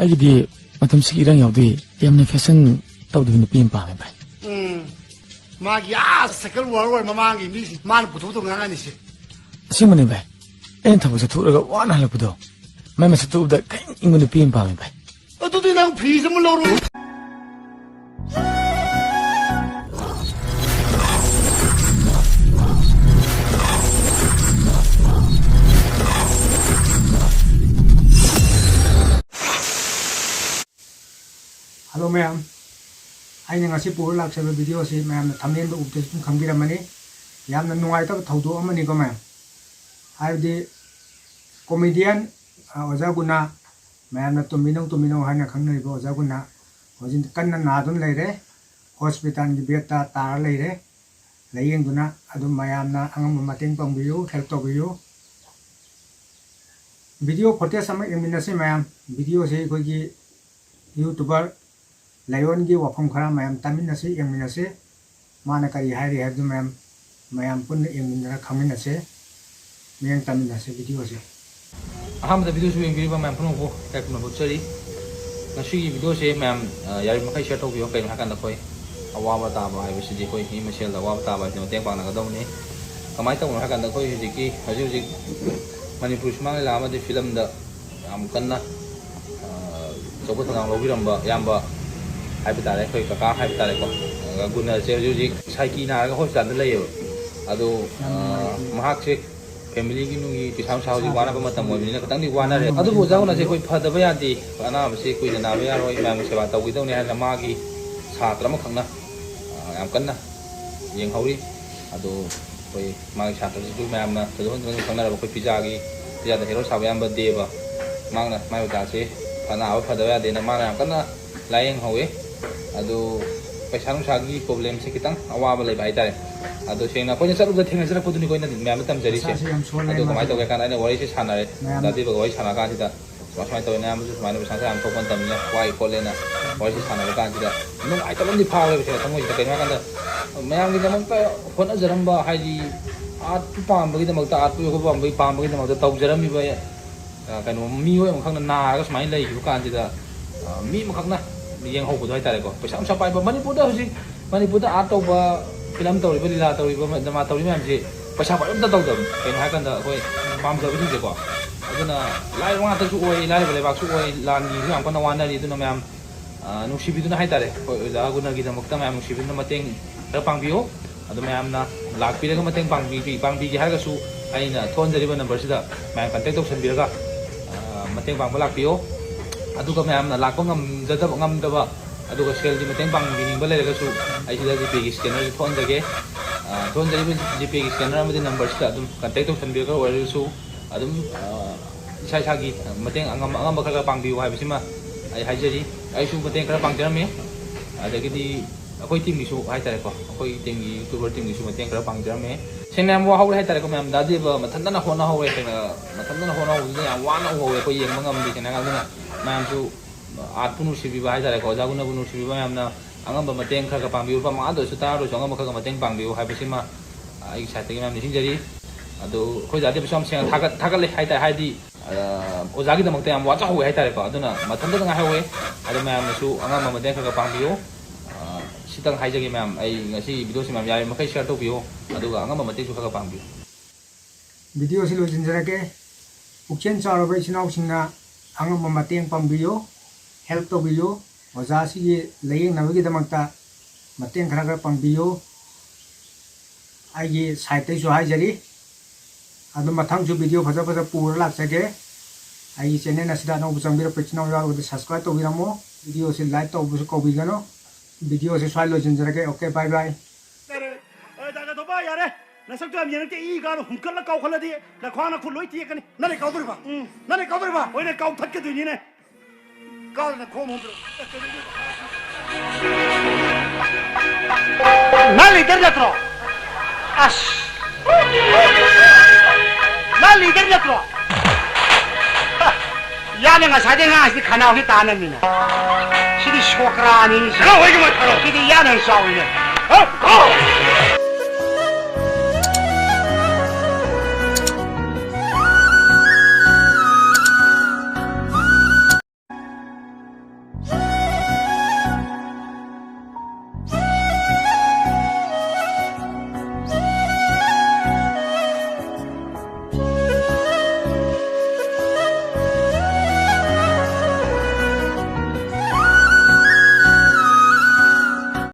ꯑꯩꯒꯤꯗꯤ ꯃꯇꯝꯁꯤꯒꯤ ꯏꯔꯥꯡ ꯌꯥꯎꯗꯦ ꯌꯥꯝꯅ ꯐꯦꯁꯟ ꯇꯧꯗꯕ ꯅꯨꯄꯤ ꯑꯃ ꯄꯥꯝꯃꯦ ꯚꯥꯏ ꯃꯥꯒꯤ ꯁꯥꯏꯀꯜ ꯋꯥꯔ ꯃꯃꯥꯡꯒꯤ ꯃꯤꯁꯤꯡ ꯃꯥꯅ ꯄꯨꯊꯣꯛꯇꯧ ꯉꯥꯡꯉꯥꯅꯤꯁꯦ ꯑꯁꯦꯡꯕꯅꯦ ꯚꯥꯏ ꯑꯩꯅ ꯊꯕꯛ ꯆꯠꯊꯣꯛꯂꯒ ꯋꯥꯅ ꯍꯜꯂꯛꯄꯗꯣ ꯃꯥꯏ ꯃꯁꯛꯇꯨ ꯎꯕꯗ ꯀꯩꯝ ꯏꯪꯕ ꯅꯨꯄꯤ ꯑꯃ ꯄꯥꯝꯃꯦ ꯚꯥꯏ ꯑꯗꯨꯗꯤ ꯅꯪ ꯐ꯭ꯔꯤꯖ ꯑꯃ ꯂꯧꯔꯣ Hello ma'am, I am a poor lax video, say, ma'am, Tamin of the Kambira money. Yam the no item Todo Amanico, ma'am. I have the comedian Ozaguna, ma'am, Tomino Hana Kanari Ozaguna, was in the Kanan Nadon lady, hospital and Beta Tar lady, laying Guna, Adum Mayamna, Angam Matin Pambu, help of you. Video Potes some eminency, ma'am, video say, YouTuber. Lion give up from Kara, I am Taminasi, Eminase, Manaka, Harry have the ma'am, my am put in Kaminase, me and Taminase videos. I have the videos we give a man from Butchery. She videos say, ma'am, Yarimaka shut off your pen, Hakanakoy, a Wawataba, I wish to decoy him, Michelle, the Wawataba, no take on a Gadoni. Kamata Hakanakoi, the key, as you Manipushman Lama, the film the Amkana, Sokotan Loviramba, Yamba. Habitat, Kaka, Habitat, Guna, Sergi, Saikina, Hostan, the layer. Ado Mahak, family, Town House, one of them, only one. Other was down as a quick part of Bayati, and I'm sick with an Avia or Mamsavata. We don't have a Magi, Satramakana, Amkana, Yang Hori, Ado, my chatters to Mamma, the one of Pizagi, the other heroes have Yamba Deva, Magna, my Dasi, and now for the Vadi and Amana, lying away. Ado paisa nungsagi problem se kitang awaba lay bai tare ado sengna ko sa ruga thengna jara puduni ko na ma'am tam jari se ado kamai to ka na wari se sanare dadi ba wari sana ka sida swasmai to na am su mai no sang am thokon tam nya wai ko lena wari se sana ka sida no ai to ndi phawe se thamoi ta kai ma kan da mayam gi namang ta hona jaramba haji at pam bagi damak ta at ko pam bagi pam bagi damak ta tau jarami ba kaino mi hoi am khang na ga smai lay ku kan sida mi ma khang na yang hau budai tare ko paisa sampai ba Manipur da atau ba film tauri ba lila tauri ba dama tauri ma amje paisa ba da tau dam kain ha kan da koi pam da bi ko aduna lai wa ta su oi lai ba le ba su oi lan ni hu am kan wan na ri duna mam nu si bi duna hai tare ko da guna gi da mukta mam si bi na mateng da pang bio adu mam na lak pi da mateng pang bi gi ha ga su ai na thon jari ba number sida mam contact to san bi ga mateng pang ba lak bio aduga mayam na lakpa ngam jadab ngam daba aduga sel di mateng bang bining ba lere su ai sida GP gi scanner thon jage thon jage GP gi scanner amadi number sta adum contact to san bi ga wari su adum sai sagi mateng angam ba kha pang bi wa bisima ai hajari ai su mateng kra pang jarame adagi di akoi team gi su hai tare ko akoi team gi YouTuber team gi su mateng kra pang jarame senam wa haure hai tare ko mayam dadi ba mathanda na hona haure tena mathanda na hona hu ya wana haure ko yeng mangam di kana ga Ma'am to art punu si biba hai tare ko jaguna punu si biba ma'am na angam ba mateng kha ka pangbiu pa ma do su ta ro song ma kha ka mateng pangbiu hai bisima ai sa te ma'am ni sinjari ado khoi jade bisam seng thagat le hai ta hai di ojagi da makte am wa cha ho hai tare ko aduna mathanda nga hai we ado ma'am su angam ba mateng kha ka pangbiu sitang hai jagi ma'am ai ngasi video si ma'am yai ma kai share to biu ado ga angam ba mateng su kha ka pangbiu Video si lo jinjara ke ukchen charo ba sinau singna Angam mateng pambiyo, help to biyo, wazasi laying na wigi damakta mateng khara pambiyo, ai site su hai jari, adu mathang su video phaja pura lak sake, ai channel na sida no busang bira page na yaw subscribe to biramo, video se like to busu ko bigano, video se swai lo jinjara ke okay bye bye. Nasab tu am yang te I garu hukar la kau khala di la khwana khul loi ti kani nale kau dur ba oi ne kau phat ke du ni ne kau na khom hum nale der la tro ash nale der la tro ya ne nga sa de nga si khana hi ta na ni na si di shokra ni si ga oi ga ma tharo si di ya na sa oi ne